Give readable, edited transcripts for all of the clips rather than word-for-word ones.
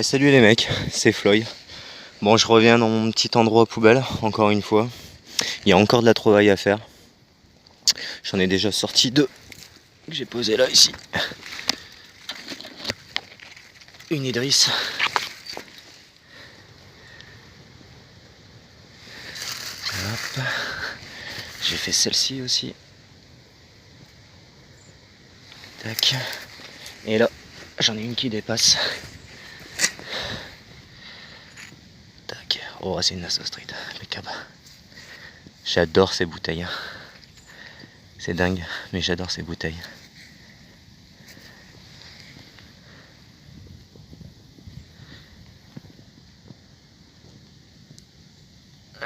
Salut les mecs, c'est Floyd. Bon, je reviens dans mon petit endroit poubelle, encore une fois. Il y a encore de la trouvaille à faire. J'en ai déjà sorti deux que j'ai posé là, ici. Une Idriss. Hop. J'ai fait celle-ci aussi. Tac. Et là, j'en ai une qui dépasse. Tac. Oh, c'est une Nassau Street. Impeccable. J'adore ces bouteilles. C'est dingue, mais j'adore ces bouteilles.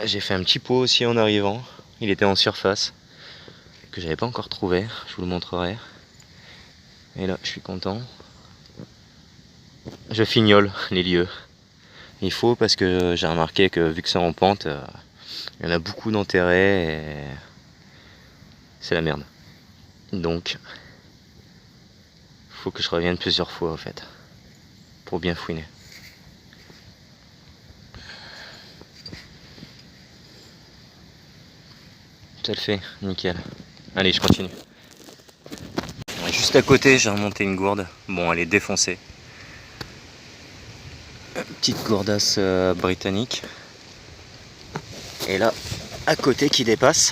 J'ai fait un petit pot aussi en arrivant. Il était en surface, que j'avais pas encore trouvé. Je vous le montrerai. Et là, je suis content. Je fignole les lieux. Il faut, parce que j'ai remarqué que vu que c'est en pente, il y en a beaucoup d'enterrés et c'est la merde. Donc, faut que je revienne plusieurs fois en fait, pour bien fouiner. Ça le fait, nickel. Allez, je continue. Juste à côté, j'ai remonté une gourde. Bon, elle est défoncée. Petite gourdasse britannique. Et là, à côté qui dépasse.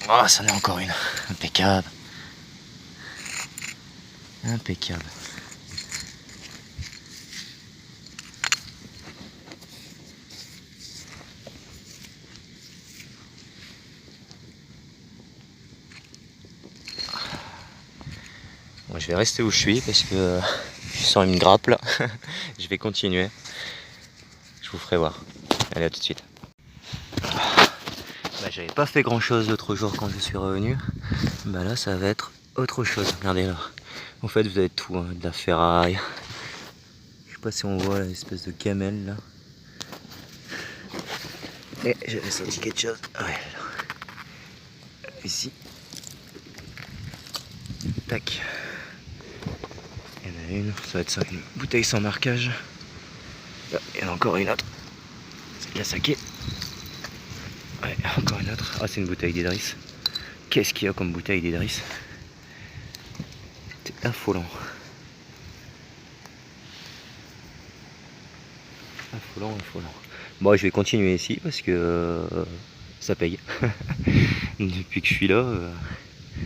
Oh, ça en est encore une. Impeccable. Impeccable. Bon, je vais rester où je suis parce que je suis sur une grappe là. Je vais continuer. Je vous ferai voir. Allez, à tout de suite. Bah, j'avais pas fait grand chose l'autre jour quand je suis revenu. Bah là, ça va être autre chose. Regardez là. En fait, vous avez tout, hein, de la ferraille. Je sais pas si on voit l'espèce de gamelle là. Et j'avais senti quelque chose. Ouais, là. Ici. Tac. Il y en a une, ça va être ça, une bouteille sans marquage. Là, il y en a encore une autre. C'est de la saké. Ouais, encore une autre. Ah, c'est une bouteille d'Idriss. Qu'est-ce qu'il y a comme bouteille d'Idriss? C'est affolant. Affolant, affolant. Bon, je vais continuer ici parce que ça paye. Depuis que je suis là,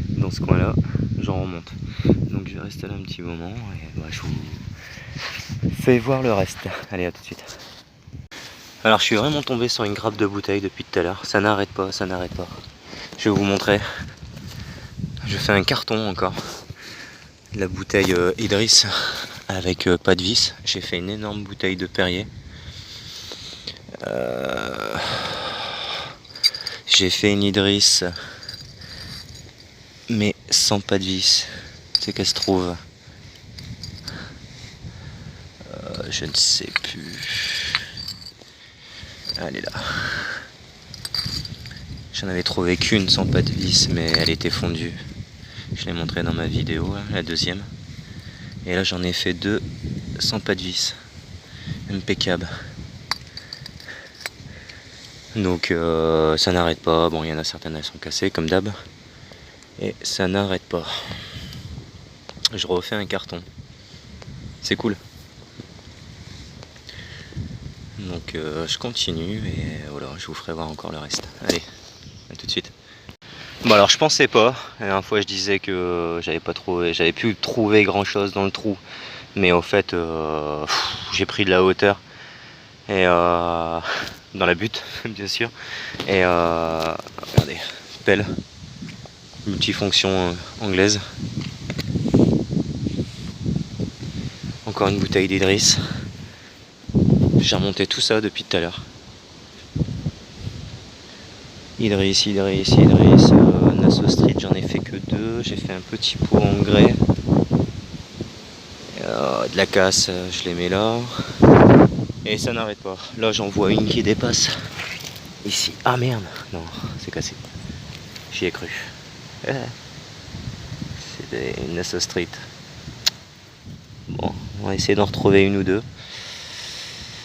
dans ce coin-là, j'en remonte. Donc je vais rester là un petit moment et bah, je vous fais voir le reste. Allez, à tout de suite. Alors je suis vraiment tombé sur une grappe de bouteilles depuis tout à l'heure. Ça n'arrête pas, ça n'arrête pas. Je vais vous montrer. Je fais un carton encore. La bouteille Idriss avec pas de vis. J'ai fait une énorme bouteille de Perrier. J'ai fait une Idriss mais sans pas de vis. C'est qu'elle se trouve. Je ne sais plus. Elle est là. J'en avais trouvé qu'une sans pas de vis, mais elle était fondue. Je l'ai montré dans ma vidéo, hein, la deuxième. Et là j'en ai fait deux sans pas de vis. Impeccable. Donc ça n'arrête pas. Bon, il y en a certaines, elles sont cassées comme d'hab. Et ça n'arrête pas. Je refais un carton. C'est cool. Donc je continue et voilà, je vous ferai voir encore le reste. Allez, à tout de suite. Bon alors je pensais pas. La dernière fois je disais que j'avais pu trouver grand chose dans le trou. Mais au fait j'ai pris de la hauteur. Et dans la butte, bien sûr. Et regardez, pelle. Multifonction anglaise. Encore une bouteille d'Idriss. J'ai remonté tout ça depuis tout à l'heure. Idriss, Nassau Street, j'en ai fait que deux. J'ai fait un petit pot en grès. De la casse, je les mets là. Et ça n'arrête pas. Là, j'en vois une qui dépasse. Ici. Ah merde. Non, c'est cassé. J'y ai cru. C'est une Asso Street. Bon, on va essayer d'en retrouver une ou deux.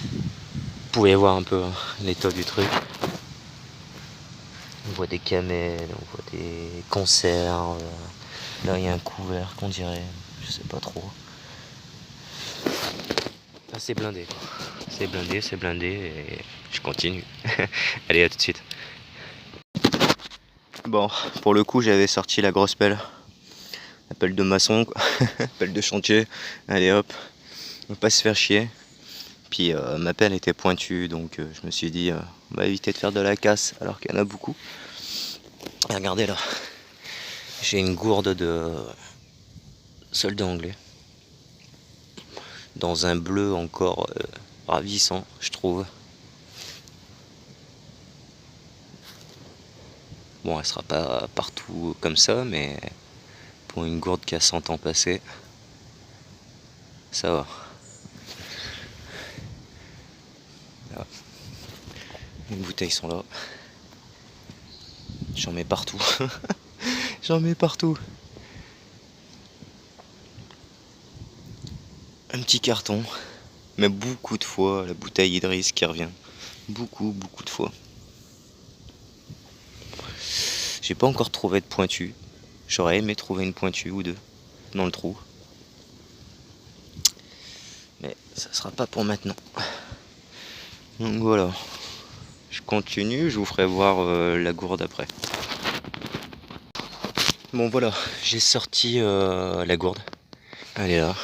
Vous pouvez voir un peu l'état du truc. On voit des camels, on voit des conserves. Là il y a un couvert qu'on dirait, je sais pas trop. Enfin, c'est blindé quoi. C'est blindé et je continue. Allez, à tout de suite. Bon, pour le coup j'avais sorti la grosse pelle. La pelle de maçon quoi. Pelle de chantier. Allez hop, on va pas se faire chier. Puis ma pelle était pointue, donc je me suis dit on va éviter de faire de la casse alors qu'il y en a beaucoup. Et regardez là, j'ai une gourde de soldat anglais dans un bleu encore ravissant, je trouve. Bon, elle sera pas partout comme ça, mais pour une gourde qui a 100 ans passé, ça va. Là. Les bouteilles sont là. J'en mets partout. J'en mets partout. Un petit carton. Mais beaucoup de fois, la bouteille Idriss qui revient. Beaucoup de fois. J'ai pas encore trouvé de pointu. J'aurais aimé trouver une pointue ou deux dans le trou. Mais ça sera pas pour maintenant. Donc voilà. Je continue, je vous ferai voir la gourde après. Bon voilà, j'ai sorti la gourde. Elle est là.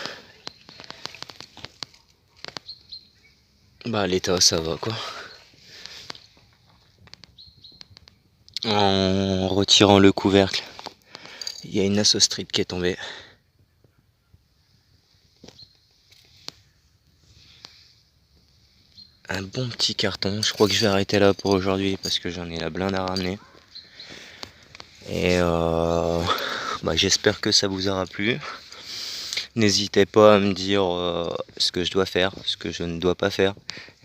Bah l'état ça va quoi. En retirant le couvercle, il y a une Asso Street qui est tombée. Un bon petit carton, je crois que je vais arrêter là pour aujourd'hui parce que j'en ai la blinde à ramener. Et bah, j'espère que ça vous aura plu. N'hésitez pas à me dire ce que je dois faire, ce que je ne dois pas faire,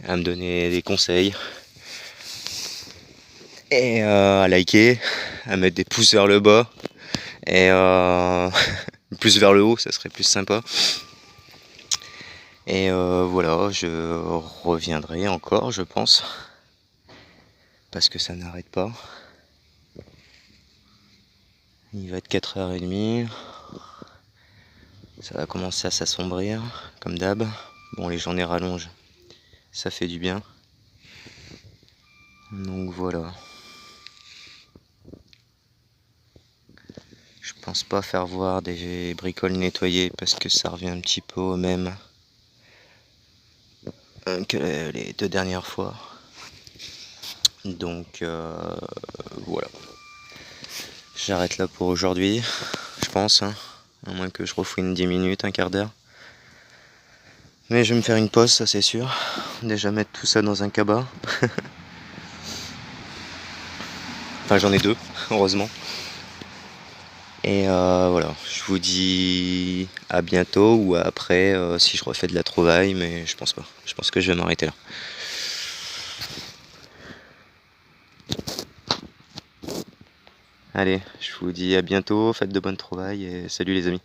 à me donner des conseils. Et à liker, à mettre des pouces vers le bas. Et plus vers le haut, ça serait plus sympa. Et voilà, je reviendrai encore, je pense. Parce que ça n'arrête pas. Il va être 4h30. Ça va commencer à s'assombrir, comme d'hab. Bon, les journées rallongent, ça fait du bien. Donc voilà. Je pense pas faire voir des bricoles nettoyées parce que ça revient un petit peu au même que les 2 dernières fois. Donc voilà. J'arrête là pour aujourd'hui, je pense. Hein. À moins que je refouine 10 minutes, un quart d'heure. Mais je vais me faire une pause, ça c'est sûr. Déjà mettre tout ça dans un cabas. Enfin j'en ai 2, heureusement. Et voilà, je vous dis à bientôt ou après si je refais de la trouvaille, mais je pense pas. Je pense que je vais m'arrêter là. Allez, je vous dis à bientôt, faites de bonnes trouvailles et salut les amis.